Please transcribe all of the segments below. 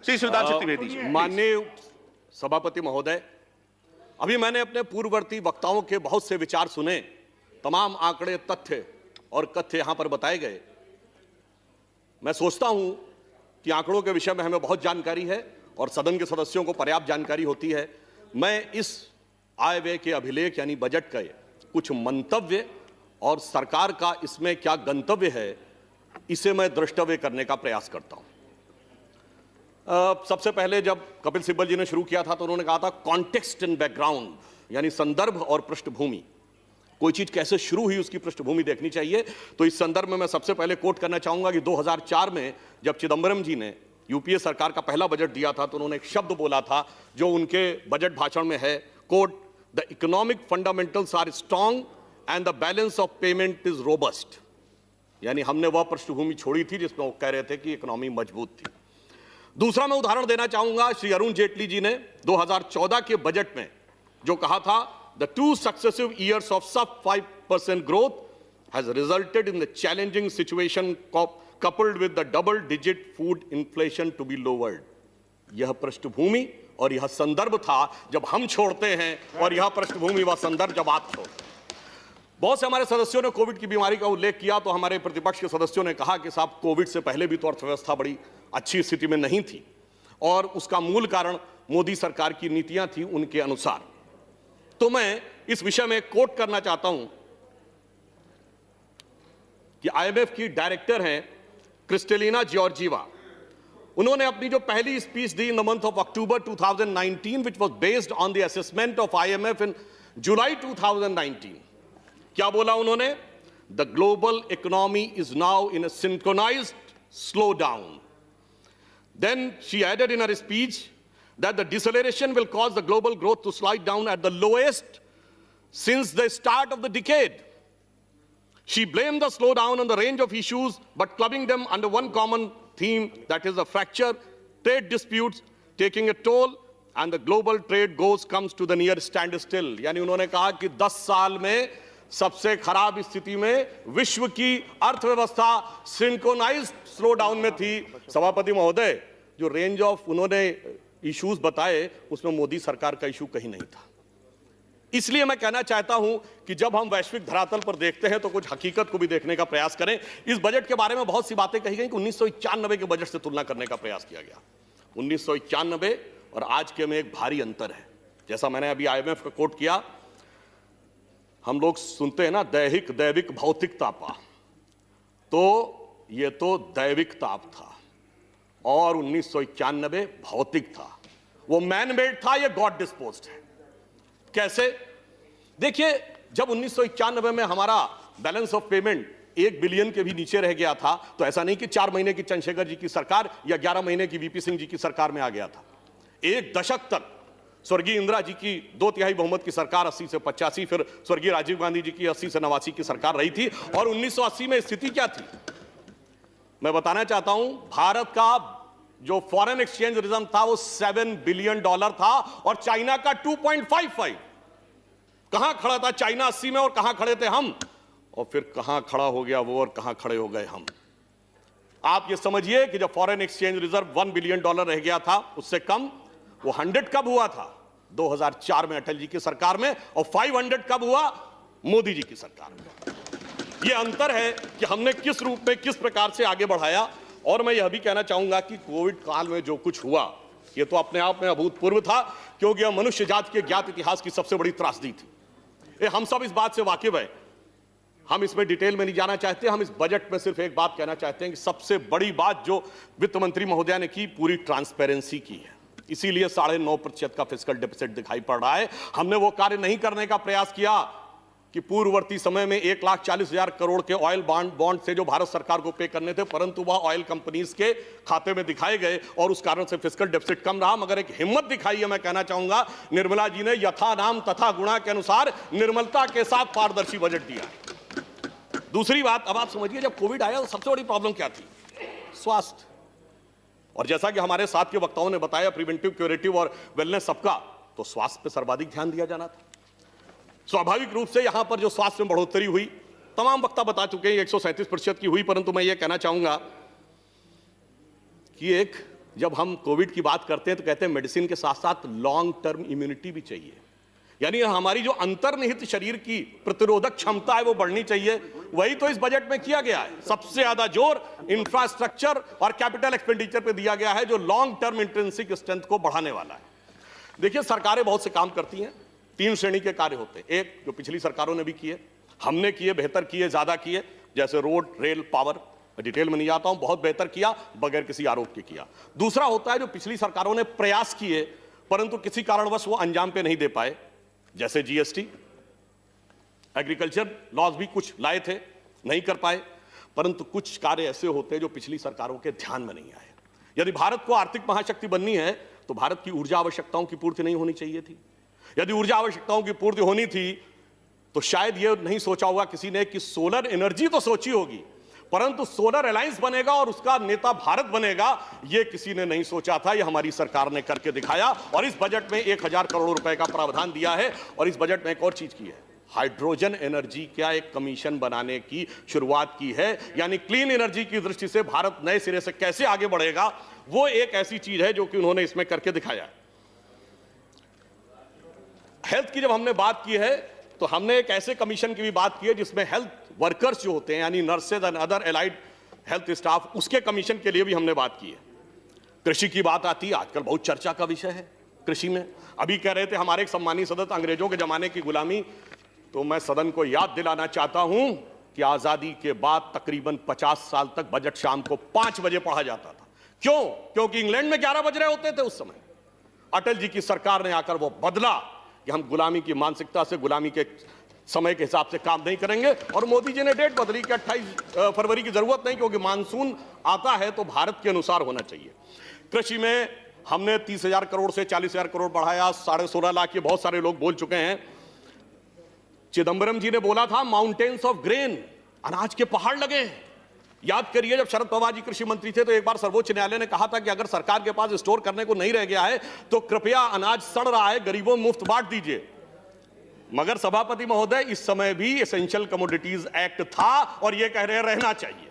श्री सुधांशु त्रिवेदी जी। माननीय सभापति महोदय, अभी मैंने अपने पूर्ववर्ती वक्ताओं के बहुत से विचार सुने, तमाम आंकड़े, तथ्य और कथ्य यहां पर बताए गए। मैं सोचता हूं कि आंकड़ों के विषय में हमें बहुत जानकारी है और सदन के सदस्यों को पर्याप्त जानकारी होती है। मैं इस आय व्यय के अभिलेख यानी बजट के कुछ मंतव्य और सरकार का इसमें क्या गंतव्य है, इसे मैं द्रष्टव्य करने का प्रयास करता हूं। सबसे पहले जब कपिल सिब्बल जी ने शुरू किया था तो उन्होंने कहा था कॉन्टेक्स्ट एंड बैकग्राउंड, यानी संदर्भ और पृष्ठभूमि। कोई चीज कैसे शुरू हुई उसकी पृष्ठभूमि देखनी चाहिए। तो इस संदर्भ में मैं सबसे पहले कोट करना चाहूंगा कि 2004 में जब चिदंबरम जी ने यूपीए सरकार का पहला बजट दिया था तो उन्होंने एक शब्द बोला था जो उनके बजट भाषण में है, quote, the economic fundamentals are strong and the balance of payment is robust. यानी हमने वह पृष्ठभूमि छोड़ी थी जिसमें वो कह रहे थे कि इकोनॉमी मजबूत थी। दूसरा मैं उदाहरण देना चाहूंगा, श्री अरुण जेटली जी ने 2014 के बजट में जो कहा था, the 2 successive years of sub 5% growth has resulted in the challenging situation coupled with the double-digit food inflation to be lowered. यह पृष्ठभूमि और यह संदर्भ था जब हम छोड़ते हैं और यह पृष्ठभूमि व संदर्भ जब आप छोड़ते हैं। बहुत से हमारे सदस्यों ने कोविड की बीमारी का उल्लेख किया तो हमारे प्रतिपक्ष के सदस्यों ने कहा कि साहब कोविड से पहले भी तो अर्थव्यवस्था बड़ी अच्छी स्थिति में नहीं थी और उसका मूल कारण मोदी सरकार की नीतियां थी उनके अनुसार। तो मैं इस विषय में कोट करना चाहता हूं कि आईएमएफ की डायरेक्टर हैं क्रिस्टेलिना जॉर्जीवा। उन्होंने अपनी जो पहली स्पीच दी in the month of October 2019 which was based on the assessment of IMF in July 2019, क्या बोला उन्होंने? The global economy is now in a synchronised slow down. Then she added in her speech that the deceleration will cause the global growth to slide down at the lowest since the start of the decade. She blamed the slowdown on the range of issues, but clubbing them under one common theme, that is the fracture, trade disputes taking a toll, and the global trade comes to the near standstill. यानी उन्होंने कहा कि 10 साल में सबसे खराब स्थिति में विश्व की अर्थव्यवस्था सिंक्रोनाइज्ड स्लो डाउन में थी। सभापति महोदय, जो रेंज ऑफ उन्होंने इश्यूज बताए उसमें मोदी सरकार का इशू कहीं नहीं था। इसलिए मैं कहना चाहता हूं कि जब हम वैश्विक धरातल पर देखते हैं तो कुछ हकीकत को भी देखने का प्रयास करें। इस बजट के बारे में बहुत सी बातें कही गई कि 1991 के बजट से तुलना करने का प्रयास किया गया। 1991 और आज के में एक भारी अंतर है। जैसा मैंने अभी आईएमएफ का कोट किया, हम लोग सुनते हैं ना दैहिक दैविक भौतिक तापा, तो ये तो दैविक ताप था और 1991 भौतिक था। वो मैन मेड था, ये गॉड डिस्पोज्ड है। कैसे? देखिए, जब 1991 में हमारा बैलेंस ऑफ पेमेंट 1 बिलियन के भी नीचे रह गया था तो ऐसा नहीं कि 4 महीने की चंद्रशेखर जी की सरकार या 11 महीने की वीपी सिंह जी की सरकार में आ गया था। 1 दशक तक स्वर्गीय इंदिरा जी की 2/3 बहुमत की सरकार 80 से 85, फिर स्वर्गीय राजीव गांधी जी की 80 से 89 की सरकार रही थी। और 1980 में स्थिति क्या थी मैं बताना चाहता हूं। भारत का जो फॉरेन एक्सचेंज रिजर्व था वो $7 बिलियन था और चाइना का 2.55। कहां खड़ा था चाइना 80 में और कहां खड़े थे हम, और फिर कहां खड़ा हो गया वो और कहां खड़े हो गए हम। आप ये समझिए कि जब फॉरेन एक्सचेंज रिजर्व $1 बिलियन रह गया था, उससे कम वो 100 कब हुआ था? 2004 में अटल जी की सरकार में, और 500 कब हुआ? मोदी जी की सरकार में। ये अंतर है कि हमने किस रूप में किस प्रकार से आगे बढ़ाया। और मैं यह भी कहना चाहूंगा कि कोविड काल में जो कुछ हुआ ये तो अपने आप में अभूतपूर्व था, क्योंकि यह मनुष्य जाति के ज्ञात इतिहास की सबसे बड़ी त्रासदी थी। हम सब इस बात से वाकिफ है, हम इसमें डिटेल में नहीं जाना चाहते। हम इस बजट में सिर्फ एक बात कहना चाहते हैं कि सबसे बड़ी बात जो वित्त मंत्री महोदया ने की, पूरी ट्रांसपेरेंसी की है। इसीलिए 9.5% का फिस्कल डेफिसिट दिखाई पड़ रहा है। हमने वो कार्य नहीं करने का प्रयास किया कि पूर्ववर्ती समय में 1,40,000 करोड़ के ऑयल बॉन्ड से जो भारत सरकार को पे करने थे, परंतु वह ऑयल कंपनीज के खाते में दिखाए गए और उस कारण से फिस्कल डेफिसिट कम रहा। मगर एक हिम्मत दिखाई है, मैं कहना चाहूंगा, निर्मला जी ने यथा नाम तथा गुणा के अनुसार निर्मलता के साथ पारदर्शी बजट दिया। दूसरी बात, अब आप समझिए, जब कोविड आया तो सबसे बड़ी प्रॉब्लम क्या थी? स्वास्थ्य। और जैसा कि हमारे साथ के वक्ताओं ने बताया, प्रिवेंटिव, क्यूरेटिव और वेलनेस सबका, तो स्वास्थ्य पर सर्वाधिक ध्यान दिया जाना था। स्वाभाविक रूप से यहां पर जो स्वास्थ्य में बढ़ोतरी हुई, तमाम वक्ता बता चुके हैं 137% की हुई, परंतु मैं ये कहना चाहूंगा कि एक जब हम कोविड की बात करते हैं तो कहते हैं मेडिसिन के साथ साथ लॉन्ग टर्म इम्यूनिटी भी चाहिए, यानी हमारी जो अंतर्निहित शरीर की प्रतिरोधक क्षमता है वो बढ़नी चाहिए। वही तो इस बजट में किया गया है। सबसे ज्यादा जोर इंफ्रास्ट्रक्चर और कैपिटल एक्सपेंडिचर पे दिया गया है जो लॉन्ग टर्म इंट्रिंसिक स्ट्रेंथ को बढ़ाने वाला है। देखिए, सरकारें बहुत से काम करती हैं, 3 श्रेणी के कार्य होते हैं। एक जो पिछली सरकारों ने भी किए, हमने किए, बेहतर किए, ज्यादा किए, जैसे रोड, रेल, पावर, डिटेल में नहीं आता हूं, बहुत बेहतर किया बगैर किसी आरोप के किया। दूसरा होता है जो पिछली सरकारों ने प्रयास किए परंतु किसी कारणवश वो अंजाम पे नहीं दे पाए, जैसे जीएसटी, एग्रीकल्चर लॉज भी कुछ लाए थे, नहीं कर पाए। परंतु कुछ कार्य ऐसे होते हैं जो पिछली सरकारों के ध्यान में नहीं आए। यदि भारत को आर्थिक महाशक्ति बननी है तो भारत की ऊर्जा आवश्यकताओं की पूर्ति नहीं होनी चाहिए थी। यदि ऊर्जा आवश्यकताओं की पूर्ति होनी थी तो शायद यह नहीं सोचा होगा किसी ने कि सोलर एनर्जी तो सोची होगी, परंतु सोलर अलायंस बनेगा और उसका नेता भारत बनेगा, यह किसी ने नहीं सोचा था। यह हमारी सरकार ने करके दिखाया और इस बजट में 1000 करोड़ रुपए का प्रावधान दिया है। और इस बजट में एक और चीज की है, हाइड्रोजन एनर्जी का एक कमीशन बनाने की शुरुआत की है, यानी क्लीन एनर्जी की दृष्टि से भारत नए सिरे से कैसे आगे बढ़ेगा, वो एक ऐसी चीज है जो कि उन्होंने इसमें करके दिखाया है। हेल्थ की जब हमने बात की है तो हमने एक ऐसे कमीशन की भी बात की है जिसमें हेल्थ वर्कर्स जो होते हैं, यानी nurses and other allied health staff, उसके कमीशन के लिए भी हमने बात की है। कृषि की बात आती है, आजकल बहुत चर्चा का विषय है कृषि में। अभी कह रहे थे हमारे एक सम्मानीय सदस्य, अंग्रेजों के जमाने की गुलामी, तो मैं सदन को याद दिलाना चाहता हूं कि आजादी के बाद तकरीबन 50 साल तक बजट शाम को 5 बजे पढ़ा जाता था। क्यों? क्योंकि इंग्लैंड में 11 बज रहे होते थे उस समय। अटल जी की सरकार ने आकर वो बदला कि हम गुलामी की मानसिकता से, गुलामी के समय के हिसाब से काम नहीं करेंगे, और मोदी जी ने डेट बदली कि 28 फरवरी की जरूरत नहीं, क्योंकि मानसून आता है तो भारत के अनुसार होना चाहिए। कृषि में हमने 30,000 करोड़ से 40,000 करोड़ बढ़ाया, 16.5 लाख, ये बहुत सारे लोग बोल चुके हैं। चिदंबरम जी ने बोला था माउंटेन्स ऑफ ग्रेन, अनाज के पहाड़ लगे हैं। याद करिए, जब शरद पवार जी कृषि मंत्री थे तो एक बार सर्वोच्च न्यायालय ने कहा था कि अगर सरकार के पास स्टोर करने को नहीं रह गया है तो कृपया अनाज सड़ रहा है, गरीबों मुफ्त बांट दीजिए। मगर सभापति महोदय, इस समय भी एसेंशियल कमोडिटीज एक्ट था और यह कह रहे रहना चाहिए।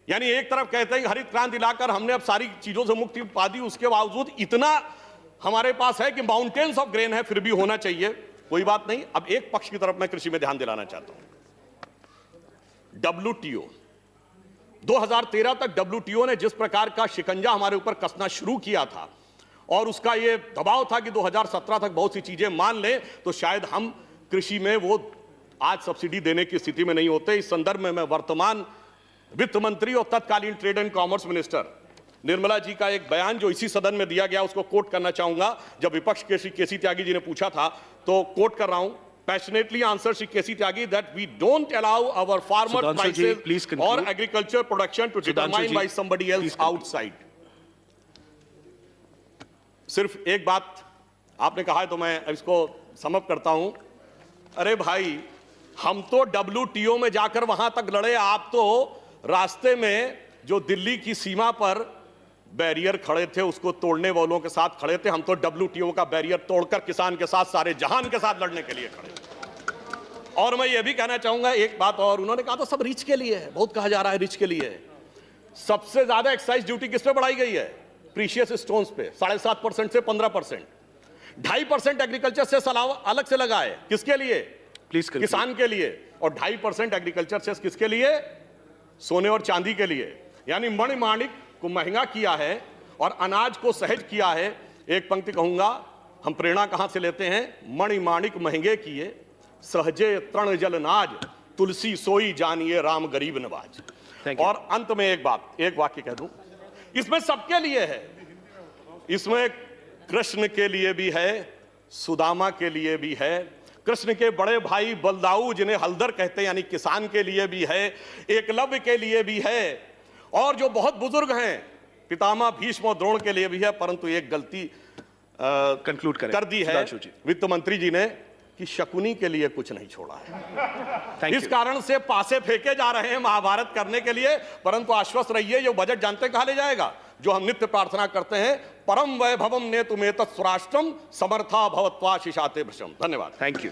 यानी एक तरफ कहते हैं हरित क्रांति लाकर हमने अब सारी चीजों से मुक्ति पा दी, उसके बावजूद इतना हमारे पास है कि माउंटेन्स ऑफ ग्रेन है, फिर भी होना चाहिए। कोई बात नहीं। अब एक पक्ष की तरफ मैं कृषि में ध्यान दिलाना चाहता हूं। WTO 2013 तक WTO ने जिस प्रकार का शिकंजा हमारे ऊपर कसना शुरू किया था और उसका ये दबाव था कि 2017 तक बहुत सी चीजें मान लें, तो शायद हम कृषि में वो आज सब्सिडी देने की स्थिति में नहीं होते। इस संदर्भ में मैं वर्तमान वित्त मंत्री और तत्कालीन trade and commerce minister Nirmala ji का एक बयान जो इसी सदन में दिया गया उसको कोट करना चाहूंगा। जब विपक्ष के श्री केसी त्यागी जी ने पूछा था तो कोट कर रहा हूं, passionately answered Shri K.C. Tyagi that we don't allow our farmer prices or agriculture production to determine by somebody else outside. सिर्फ एक बात आपने कहा है तो मैं इसको समअप करता हूं। अरे भाई, हम तो WTO में जाकर वहां तक लड़े, आप तो रास्ते में जो दिल्ली की सीमा पर बैरियर खड़े थे उसको तोड़ने वालों के साथ खड़े थे। हम तो WTO का बैरियर तोड़कर किसान के साथ, सारे जहान के साथ लड़ने के लिए खड़े। और मैं ये भी कहना चाहूंगा एक बात और, उन्होंने कहा तो सब रिच के लिए है, बहुत कहा जा रहा है रिच के लिए है। सबसे ज्यादा एक्साइज ड्यूटी किस पे बढ़ाई गई है? प्रीशियस स्टोन्स पे 7.5% से 15%। 2.5% एग्रीकल्चर से अलग से लगा है, किसके लिए? किसान के लिए। और 2.5% एग्रीकल्चर से किसके लिए? सोने और चांदी के लिए। यानी मणिमाणिक को महंगा किया है और अनाज को सहज किया है। एक पंक्ति कहूंगा, हम प्रेरणा कहां से लेते हैं? मणिमाणिक महंगे किए, सहजे तृण जल नाज, तुलसी सोई जानिए राम गरीब नवाज। और अंत में एक बात, एक वाक्य कह दूं, इसमें सबके लिए है। इसमें कृष्ण के लिए भी है, सुदामा के लिए भी है, कृष्ण के बड़े भाई बलदाऊ जिन्हें हलदर कहते हैं यानी किसान के लिए भी है, एकलव्य के लिए भी है, और जो बहुत बुजुर्ग हैं पितामह भीष्म और द्रोण के लिए भी है। परंतु एक गलती कंक्लूड कर दी है वित्त मंत्री जी ने कि शकुनी के लिए कुछ नहीं छोड़ा है। इस कारण से पासे फेंके जा रहे हैं महाभारत करने के लिए। परंतु आश्वस्त रहिए, ये बजट जानते कहां ले जाएगा? जो हम नित्य प्रार्थना करते हैं, परम वैभवम नेतुमेतत् स्वराष्ट्रम समर्था भवत्वा शिशाते भृशम। धन्यवाद। Thank you.